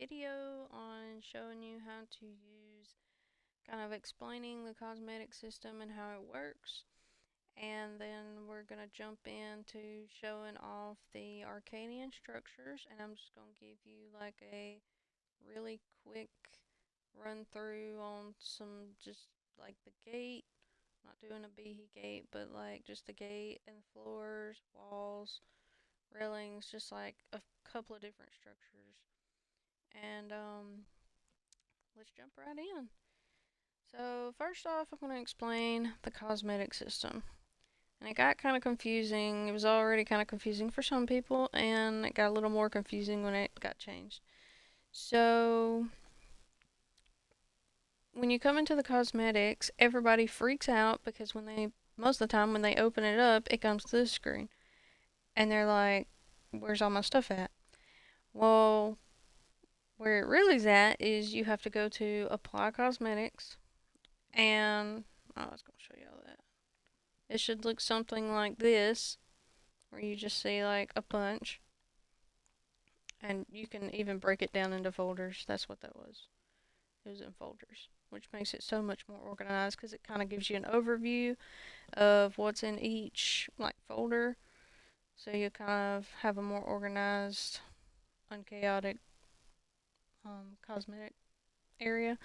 video on showing you how to use, kind of explaining the cosmetic system and how it works. And then we're going to jump into showing off the Arcadian structures. And I'm just going to give you like a really quick run through on some, just like the gate. Not doing a beehee gate, but like just the gate and floors, walls, railings, just like a couple of different structures. And let's jump right in. So first off, I'm going to explain the cosmetic system. And it got kind of confusing. It was already kind of confusing for some people, and it got a little more confusing when it got changed. So when you come into the cosmetics, everybody freaks out because most of the time when they open it up, it comes to this screen. And they're like, where's all my stuff at? Well, where it really's at is you have to go to Apply Cosmetics, and I was going to show you all that. It should look something like this, where you just see like a punch, and you can even break it down into folders. That's what that was. It was in folders, which makes it so much more organized because it kind of gives you an overview of what's in each like folder, so you kind of have a more organized, unchaotic cosmetic area.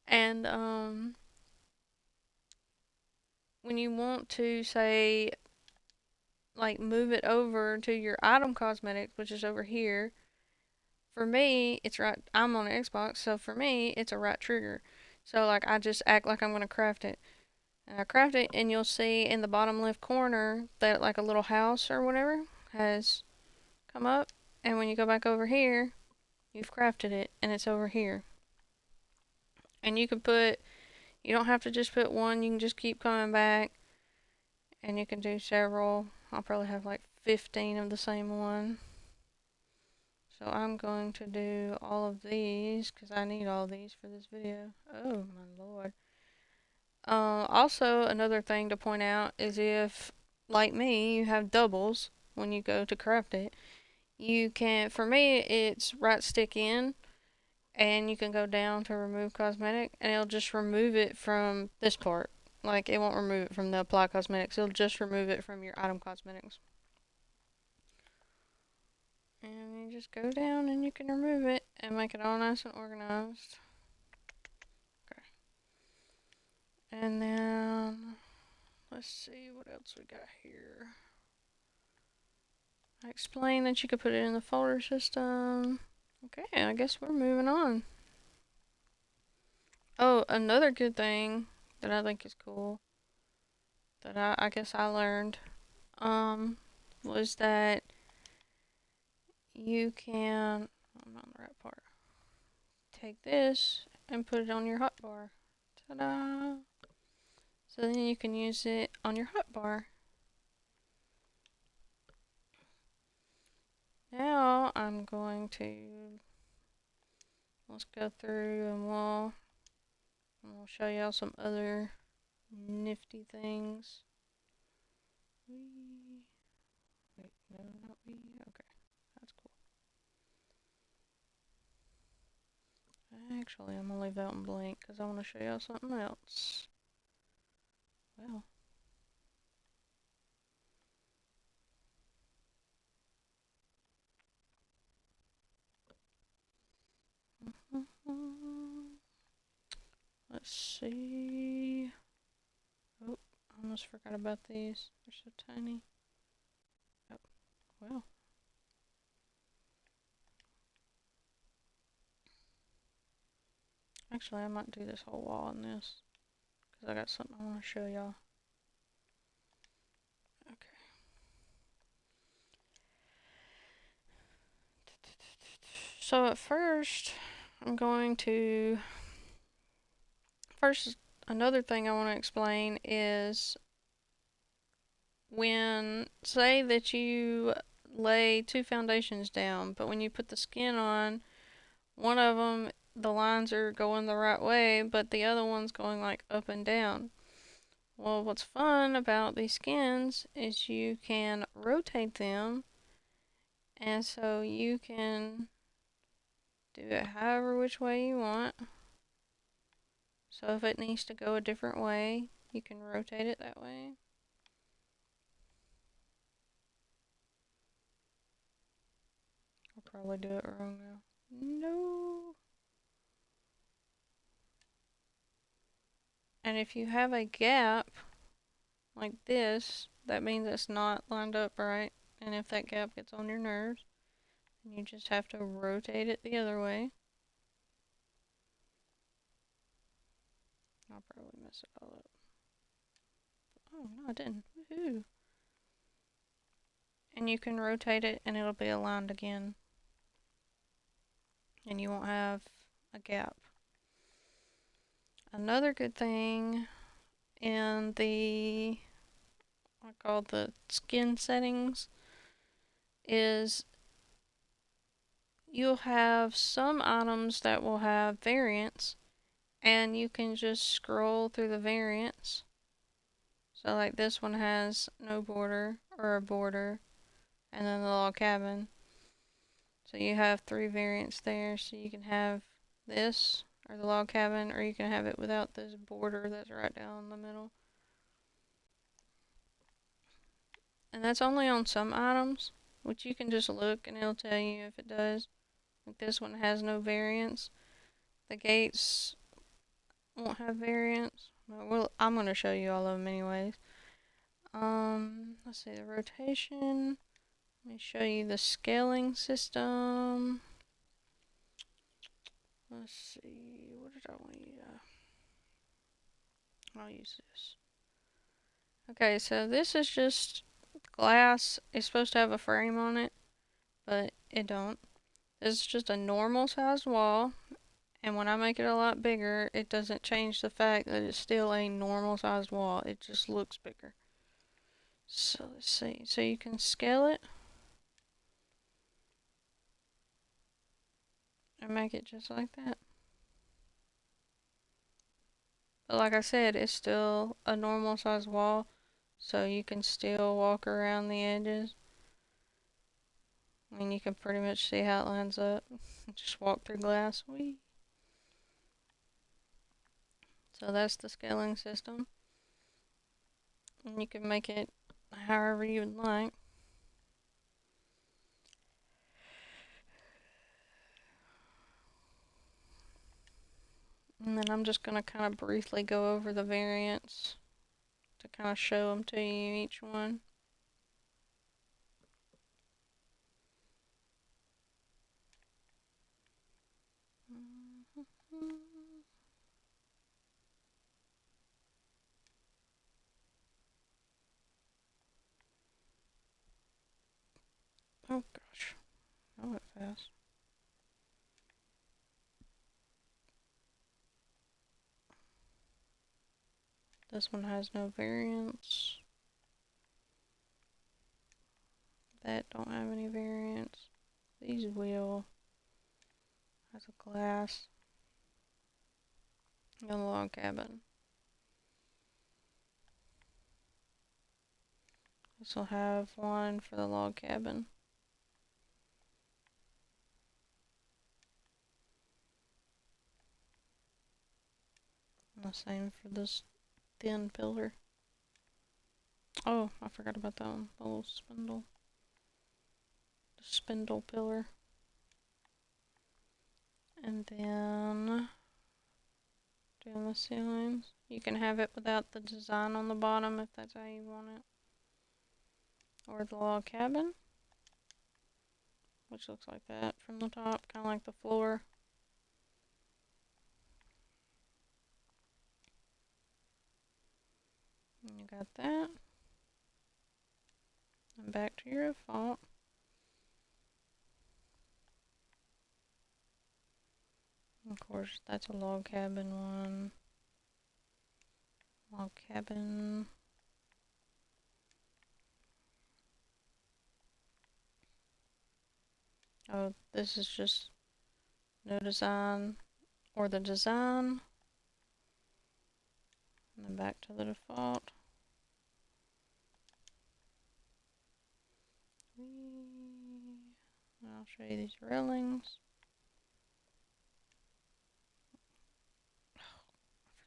And when you want to say like move it over to your item cosmetics, which is over here, for me it's right. I'm on Xbox, so for me it's a right trigger. So like I just act like I'm gonna craft it, and I craft it, and you'll see in the bottom left corner that like a little house or whatever has come up, and when you go back over here, you've crafted it, and it's over here. And you don't have to just put one, you can just keep coming back, and you can do several. I'll probably have like 15 of the same one. So I'm going to do all of these because I need all these for this video. Oh my lord. Also, another thing to point out is if, like me, you have doubles when you go to craft it, you can, for me, it's right stick in, and you can go down to remove cosmetic, and it'll just remove it from this part. Like, it won't remove it from the apply cosmetics, it'll just remove it from your item cosmetics. And you just go down and you can remove it and make it all nice and organized. Okay. And then, let's see what else we got here. I explained that you could put it in the folder system. Okay, I guess we're moving on. Oh, another good thing that I think is cool that I guess I learned was that you can, I'm not on the right part, take this and put it on your hotbar. Ta-da! So then you can use it on your hotbar. Now I'm going to, let's go through and we'll show y'all some other nifty things. Wait, no, not we. Okay, that's cool. Actually, I'm gonna leave that one blank because I want to show y'all something else. Well. Let's see. Oh, I almost forgot about these. They're so tiny. Oh, well. Actually, I might do this whole wall on this because I got something I want to show y'all. Okay. So at first, another thing I want to explain is when, say that you lay two foundations down, but when you put the skin on, one of them, the lines are going the right way, but the other one's going like up and down. Well, what's fun about these skins is you can rotate them, and so you can do it however which way you want. So if it needs to go a different way, you can rotate it that way. I'll probably do it wrong now. No. And if you have a gap like this, that means it's not lined up right. And if that gap gets on your nerves, then you just have to rotate it the other way. I'll probably mess it all up. Oh, no, I didn't. Woohoo. And you can rotate it and it'll be aligned again. And you won't have a gap. Another good thing in the, I call the skin settings, is you'll have some items that will have variants, and you can just scroll through the variants. So like this one has no border or a border, and then the log cabin. So you have 3 variants there, so you can have this or the log cabin, or you can have it without this border that's right down the middle. And that's only on some items, which you can just look and it'll tell you if it does. Like this one has no variants. The gates won't have variants. Well, I'm going to show you all of them anyways. Let's see, the rotation. Let me show you the scaling system. Let's see, what did I want to use? I'll use this. Okay, so this is just glass. It's supposed to have a frame on it, but it don't. This is just a normal sized wall, and when I make it a lot bigger, it doesn't change the fact that it's still a normal sized wall. It just looks bigger. So let's see. So you can scale it and make it just like that. But like I said, it's still a normal sized wall, so you can still walk around the edges. And you can pretty much see how it lines up. Just walk through glass. Whee! So that's the scaling system. And you can make it however you would like. And then I'm just going to kind of briefly go over the variants to kind of show them to you, each one. Oh gosh, that went fast. This one has no variants. That don't have any variants. These will. Has a glass. And a log cabin. This will have one for the log cabin. And the same for this thin pillar. Oh, I forgot about that one. The little spindle. The spindle pillar. And then doing the ceilings. You can have it without the design on the bottom if that's how you want it. Or the log cabin, which looks like that from the top, kind of like the floor. And you got that. And back to your default. Of course, that's a log cabin one. Log cabin. Oh, this is just no design or the design. And then back to the default. And I'll show you these railings.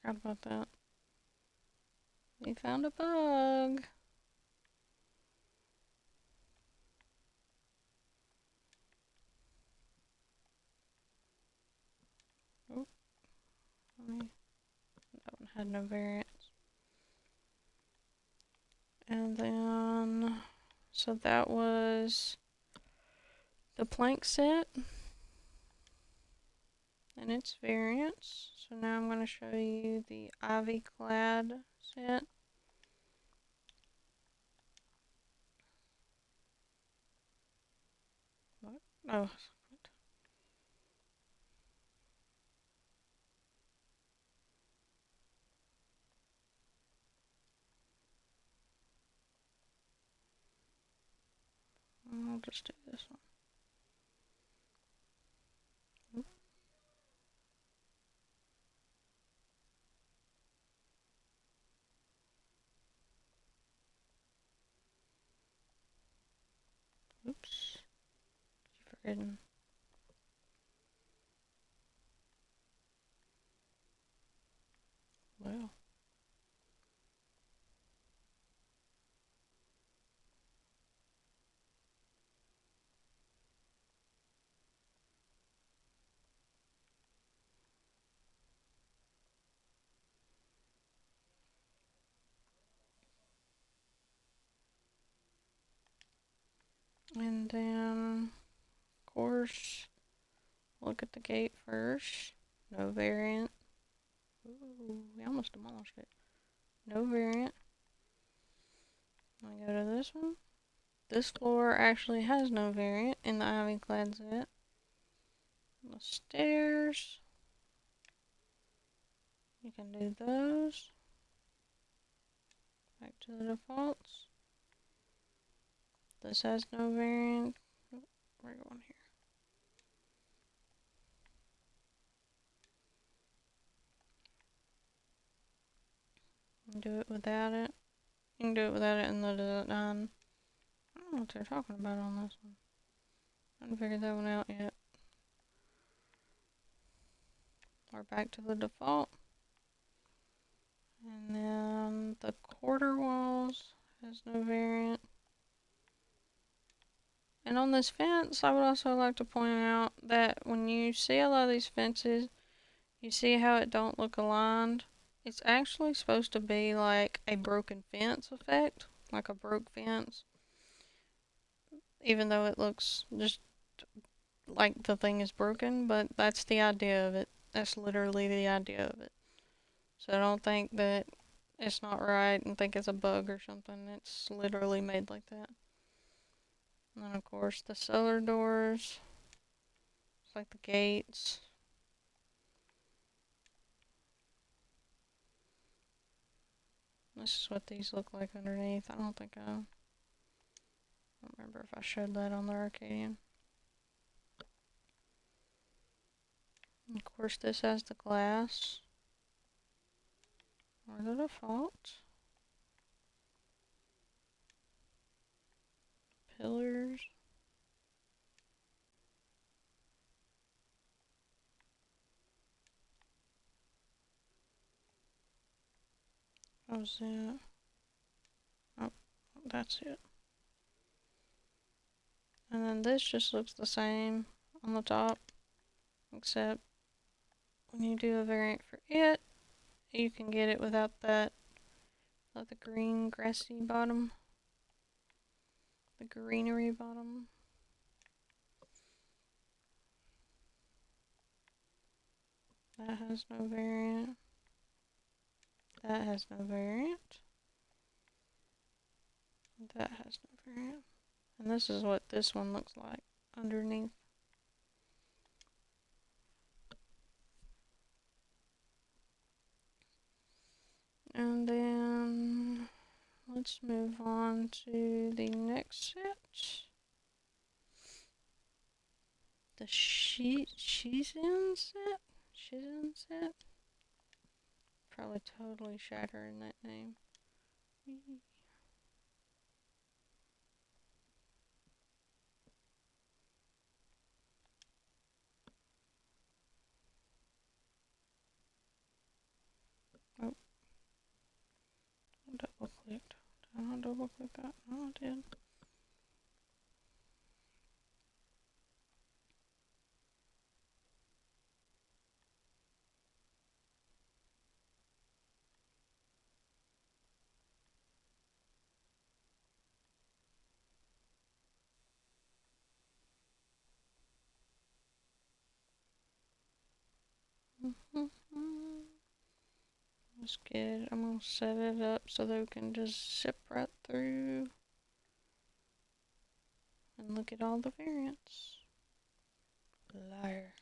Forgot about that. We found a bug. Oh, that one had no variants. And then, so that was the plank set and its variants. So now I'm going to show you the ivy clad set. What? Oh. I'll just do this one. Oops. Forgetting. Well. And then, of course, look at the gate first. No variant. Ooh, we almost demolished it. No variant. I go to this one. This floor actually has no variant in the ivy clad set. The stairs. You can do those. Back to the defaults. This has no variant. Oh, we're going here. Do it without it. You can do it without it in the design. I don't know what they're talking about on this one. I haven't figured that one out yet. We're back to the default. And then the quarter walls has no variant. And on this fence, I would also like to point out that when you see a lot of these fences, you see how it don't look aligned. It's actually supposed to be like a broken fence effect, like a broke fence. Even though it looks just like the thing is broken, but that's the idea of it. That's literally the idea of it. So I don't think that it's not right and think it's a bug or something. It's literally made like that. And then of course the cellar doors. It's like the gates. This is what these look like underneath. I don't remember if I showed that on the Arcadian. And of course this has the glass. Or the default. Pillars. How's that? Oh, that's it. And then this just looks the same on the top, except when you do a variant for it, you can get it without that, without the green grassy bottom, the greenery bottom. That has no variant. That has no variant. That has no variant. And this is what this one looks like underneath. And then let's move on to the next set. The Shizen set? Shizen set? Probably totally shattering that name. I'll double click that. No, I did. That's good. I'm gonna set it up so they can just zip right through and look at all the variants. Liar.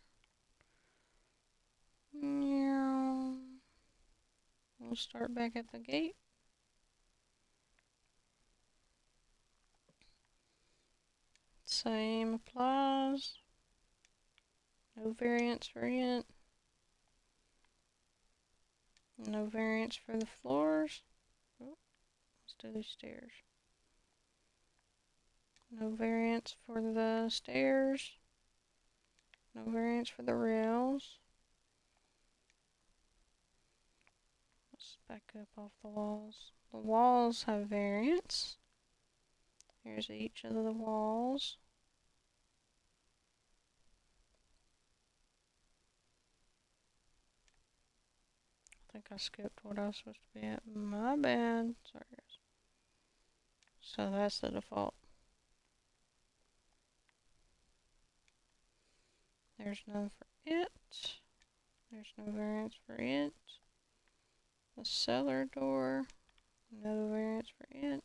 Meow. We'll start back at the gate. Same applies. No variants for it. No variants for the floors. Oh, let's do the stairs. No variants for the stairs. No variants for the rails. Let's back up off the walls. The walls have variants. Here's each of the walls. I think I skipped what I was supposed to be at. My bad. Sorry, guys. So that's the default. There's none for it. There's no variants for it. The cellar door. No variants for it.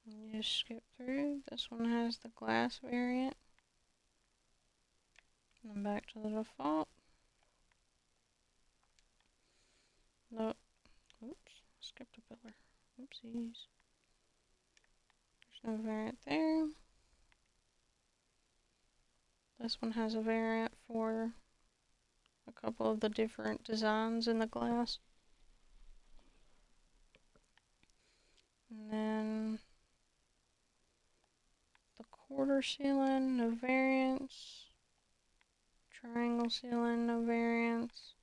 You just skip through. This one has the glass variant. And back to the default. Nope. Oops. Skipped a pillar. Oopsies. There's no variant there. This one has a variant for a couple of the different designs in the glass. And then the quarter ceiling, no variants. Triangle ceiling, no variants.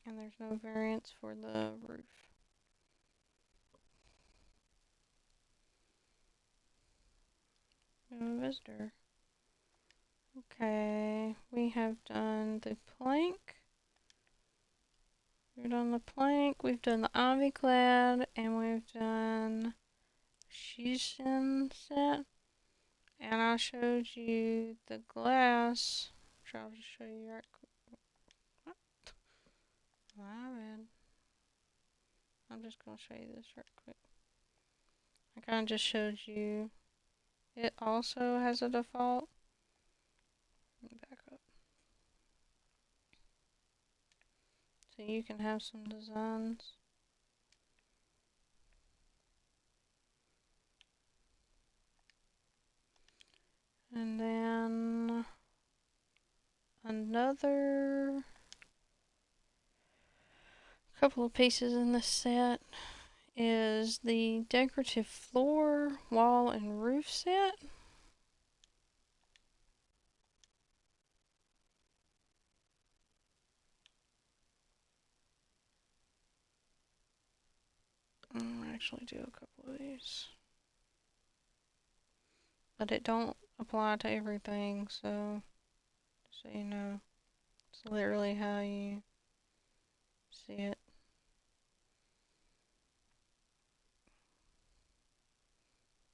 And there's no variants for the roof. No visitor. Okay, we have done the plank. We've done the plank, we've done the ivy clad, and we've done Shishin set. And I showed you the glass, which I'll just show you right quick. What? My bad. I'm just going to show you this right quick. I kind of just showed you. It also has a default. Let me back up. So you can have some designs. And then another couple of pieces in this set is the decorative floor, wall, and roof set. I'll actually do a couple of these. But it don't apply to everything, so you know, it's literally how you see it.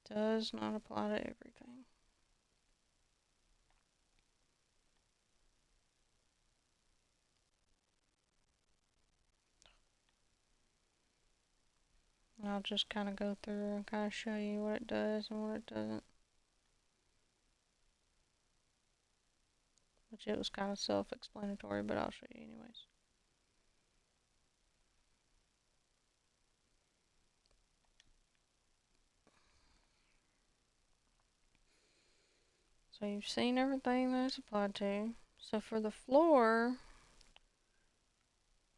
Does not apply to everything. And I'll just kind of go through and kind of show you what it does and what it doesn't. Which it was kind of self-explanatory, but I'll show you anyways. So you've seen everything that it's applied to. So for the floor,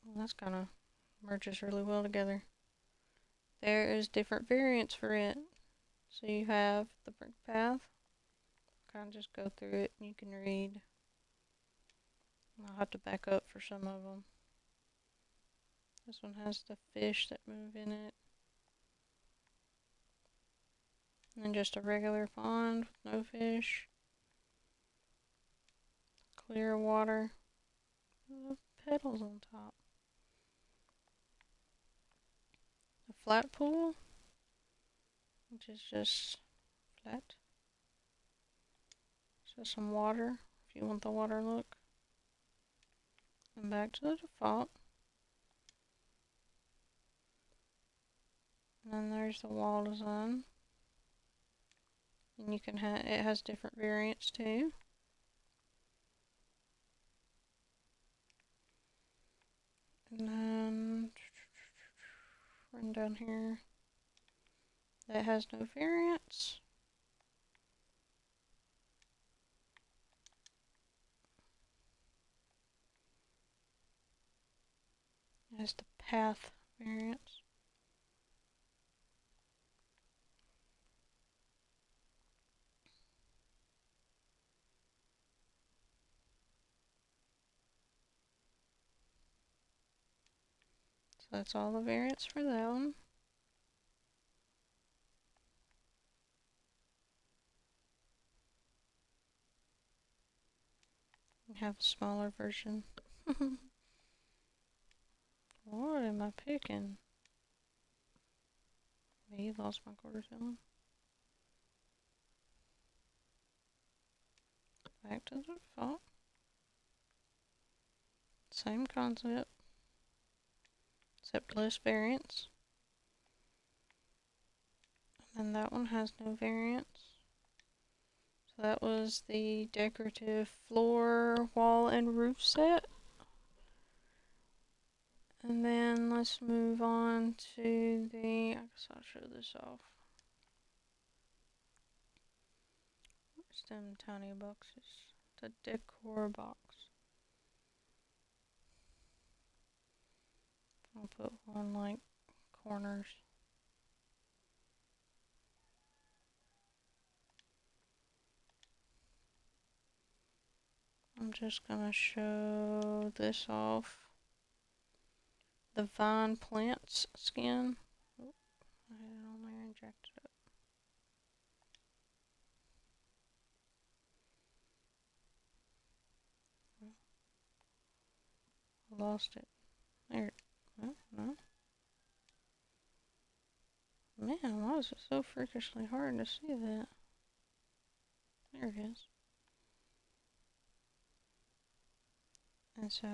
well, that's kind of merges really well together. There is different variants for it. So you have the brick path. Kind of just go through it and you can read. I'll have to back up for some of them. This one has the fish that move in it. And then just a regular pond with no fish. Clear water. The petals on top. A flat pool, which is just flat. So some water, if you want the water look. And back to the default. And then there's the wall design. And you can it has different variants too. And then run down here. That has no variants. It has the path variants. So that's all the variants for that one. We have a smaller version. What am I picking? Maybe lost my quarter filling. Back to the default. Same concept, except less variants. And that one has no variants. So that was the decorative floor, wall, and roof set. And then let's move on to the, I guess I'll show this off. Where's them tiny boxes? The decor box. I'll put one like corners. I'm just gonna show this off. The vine plants skin. Oh, I had it on there and jacked it up. I lost it. There. Oh, no. Man, why is it so freakishly hard to see that? There it is. And so,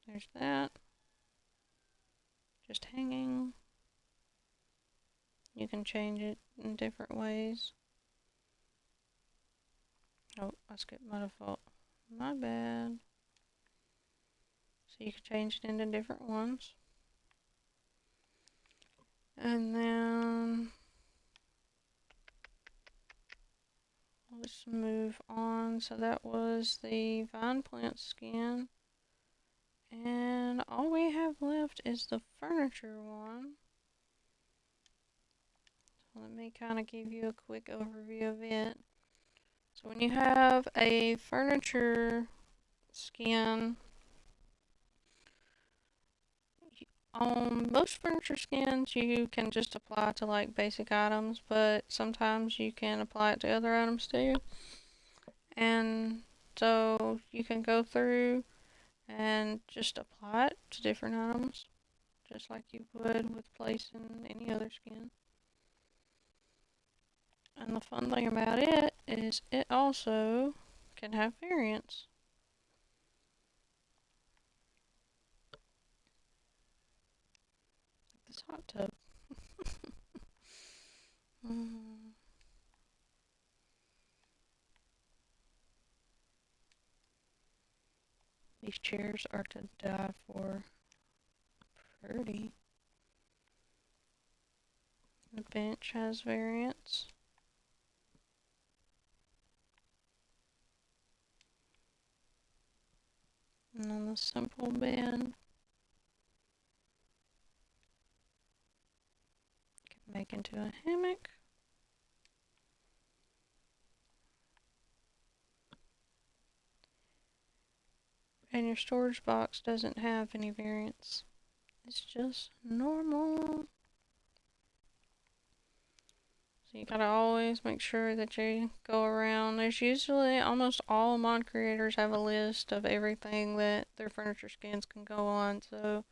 there's that. Just hanging. You can change it in different ways. Oh, I skipped my default. My bad. So you can change it into different ones. And then let's move on. So that was the vine plant skin. And all we have left is the furniture one. So let me kind of give you a quick overview of it. So when you have a furniture skin, on most furniture skins you can just apply to like basic items, but sometimes you can apply it to other items too. And so you can go through and just apply it to different items, just like you would with placing any other skin. And the fun thing about it is it also can have variants. Like this hot tub. These chairs are to die for. Pretty. The bench has variants. And then the simple bed can make into a hammock. And your storage box doesn't have any variants. It's just normal. So you gotta always make sure that you go around. There's usually almost all mod creators have a list of everything that their furniture skins can go on. So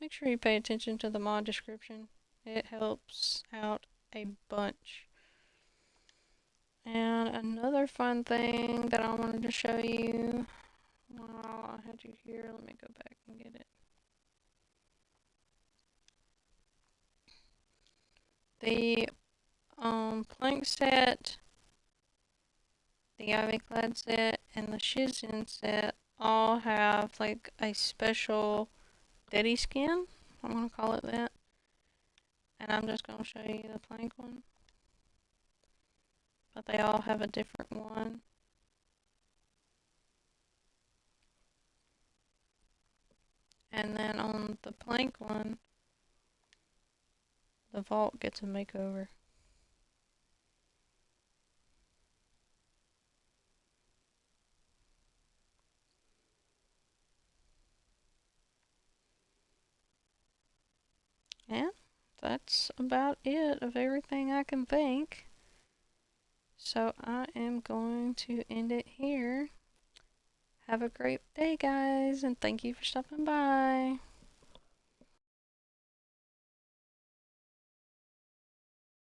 make sure you pay attention to the mod description. It helps out a bunch. And another fun thing that I wanted to show you while I had you here, let me go back and get it. The plank set, the ivy clad set, and the shizin set all have like a special Betty skin. I'm gonna call it that. And I'm just gonna show you the plank one. But they all have a different one. And then on the plank one, the vault gets a makeover. And that's about it of everything I can think. So I am going to end it here. Have a great day, guys, and thank you for stopping by.